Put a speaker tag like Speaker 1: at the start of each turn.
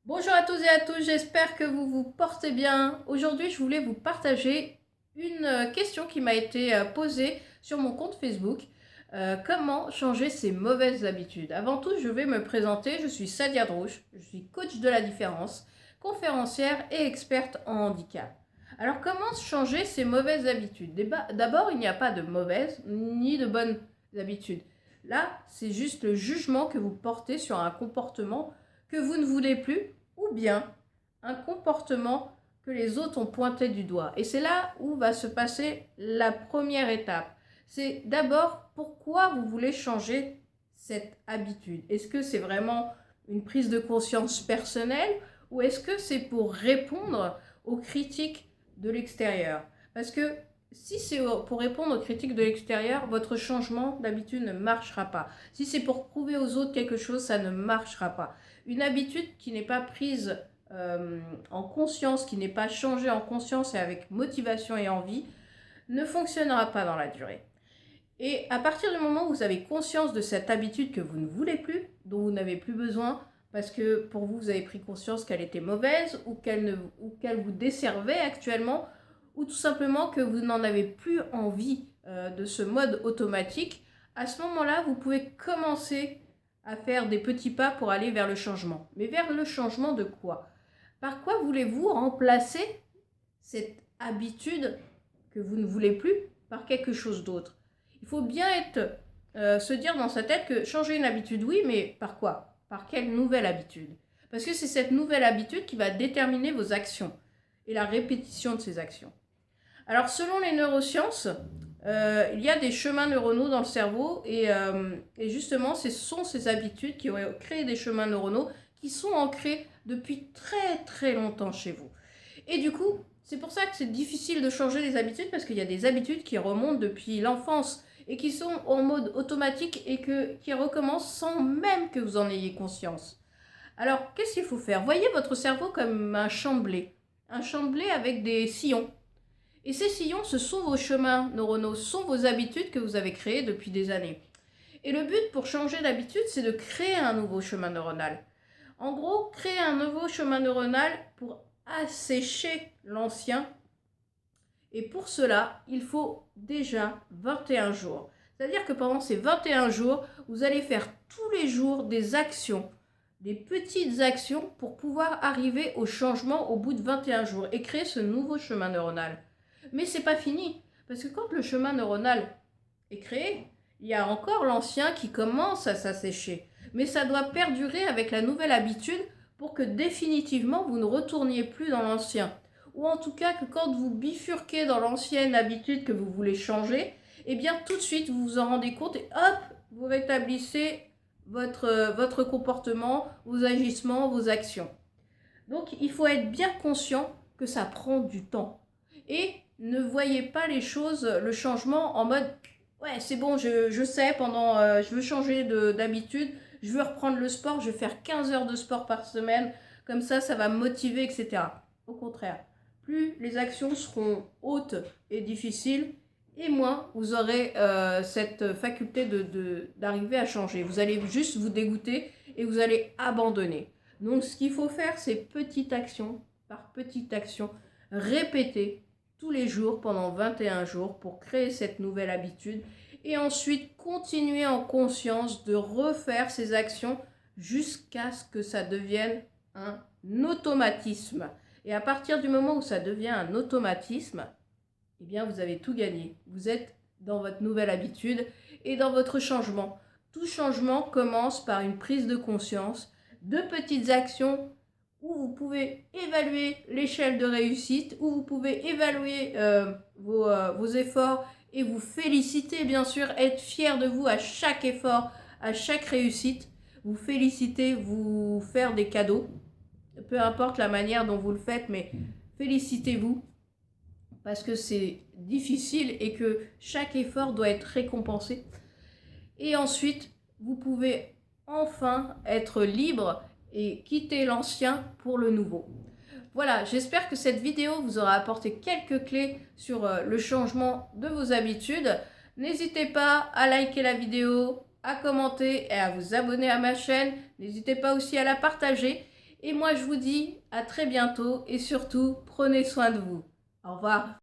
Speaker 1: Bonjour à tous et à tous, j'espère que vous vous portez bien. Aujourd'hui, je voulais vous partager une question qui m'a été posée sur mon compte Facebook. Comment changer ses mauvaises habitudes? Avant tout, je vais me présenter. Je suis Sadia Drouche, je suis coach de la différence, conférencière et experte en handicap. Alors, comment changer ses mauvaises habitudes? D'abord, il n'y a pas de mauvaises ni de bonnes habitudes. Là, c'est juste le jugement que vous portez sur un comportement que vous ne voulez plus ou bien un comportement que les autres ont pointé du doigt. Et c'est là où va se passer la première étape. C'est d'abord pourquoi vous voulez changer cette habitude. Est-ce que c'est vraiment une prise de conscience personnelle ou est-ce que c'est pour répondre aux critiques de l'extérieur? Parce que si c'est pour répondre aux critiques de l'extérieur, votre changement d'habitude ne marchera pas. Si c'est pour prouver aux autres quelque chose, ça ne marchera pas. Une habitude qui n'est pas prise en conscience, qui n'est pas changée en conscience et avec motivation et envie, ne fonctionnera pas dans la durée. Et à partir du moment où vous avez conscience de cette habitude que vous ne voulez plus, dont vous n'avez plus besoin, parce que pour vous, vous avez pris conscience qu'elle était mauvaise ou qu'elle vous desservait actuellement, ou tout simplement que vous n'en avez plus envie de ce mode automatique, à ce moment-là, vous pouvez commencer à faire des petits pas pour aller vers le changement. Mais vers le changement de quoi? Par quoi voulez-vous remplacer cette habitude que vous ne voulez plus par quelque chose d'autre? Il faut bien se dire dans sa tête que changer une habitude, oui, mais par quoi? Par quelle nouvelle habitude? Parce que c'est cette nouvelle habitude qui va déterminer vos actions et la répétition de ces actions. Alors, selon les neurosciences, il y a des chemins neuronaux dans le cerveau et justement, ce sont ces habitudes qui ont créé des chemins neuronaux qui sont ancrés depuis très très longtemps chez vous. Et du coup, c'est pour ça que c'est difficile de changer les habitudes parce qu'il y a des habitudes qui remontent depuis l'enfance et qui sont en mode automatique et qui recommencent sans même que vous en ayez conscience. Alors, qu'est-ce qu'il faut faire? Voyez votre cerveau comme un champ de blé. Un champ de blé avec des sillons. Et ces sillons, ce sont vos chemins neuronaux, ce sont vos habitudes que vous avez créées depuis des années. Et le but pour changer d'habitude, c'est de créer un nouveau chemin neuronal. En gros, créer un nouveau chemin neuronal pour assécher l'ancien. Et pour cela, il faut déjà 21 jours. C'est-à-dire que pendant ces 21 jours, vous allez faire tous les jours des actions, des petites actions pour pouvoir arriver au changement au bout de 21 jours et créer ce nouveau chemin neuronal. Mais c'est pas fini, parce que quand le chemin neuronal est créé, il y a encore l'ancien qui commence à s'assécher. Mais ça doit perdurer avec la nouvelle habitude pour que définitivement vous ne retourniez plus dans l'ancien. Ou en tout cas que quand vous bifurquez dans l'ancienne habitude que vous voulez changer, eh bien tout de suite vous vous en rendez compte et hop, vous rétablissez votre comportement, vos agissements, vos actions. Donc il faut être bien conscient que ça prend du temps. Et ne voyez pas les choses, le changement en mode ouais c'est bon, je sais, je veux changer d'habitude, je veux reprendre le sport, je vais faire 15 heures de sport par semaine, comme ça va me motiver, etc. Au contraire, plus les actions seront hautes et difficiles, et moins vous aurez cette faculté d'arriver à changer. Vous allez juste vous dégoûter et vous allez abandonner. Donc ce qu'il faut faire, c'est petite action par petite action, répéter tous les jours pendant 21 jours pour créer cette nouvelle habitude et ensuite continuer en conscience de refaire ces actions jusqu'à ce que ça devienne un automatisme. Et à partir du moment où ça devient un automatisme, eh bien vous avez tout gagné. Vous êtes dans votre nouvelle habitude et dans votre changement. Tout changement commence par une prise de conscience, de petites actions où vous pouvez évaluer l'échelle de réussite, où vous pouvez évaluer vos efforts et vous féliciter, bien sûr, être fier de vous à chaque effort, à chaque réussite, vous féliciter, vous faire des cadeaux, peu importe la manière dont vous le faites, mais félicitez-vous parce que c'est difficile et que chaque effort doit être récompensé. Et ensuite, vous pouvez enfin être libre et quitter l'ancien pour le nouveau. Voilà, j'espère que cette vidéo vous aura apporté quelques clés sur le changement de vos habitudes. N'hésitez pas à liker la vidéo, à commenter et à vous abonner à ma chaîne. N'hésitez pas aussi à la partager. Et moi, je vous dis à très bientôt et surtout, prenez soin de vous. Au revoir.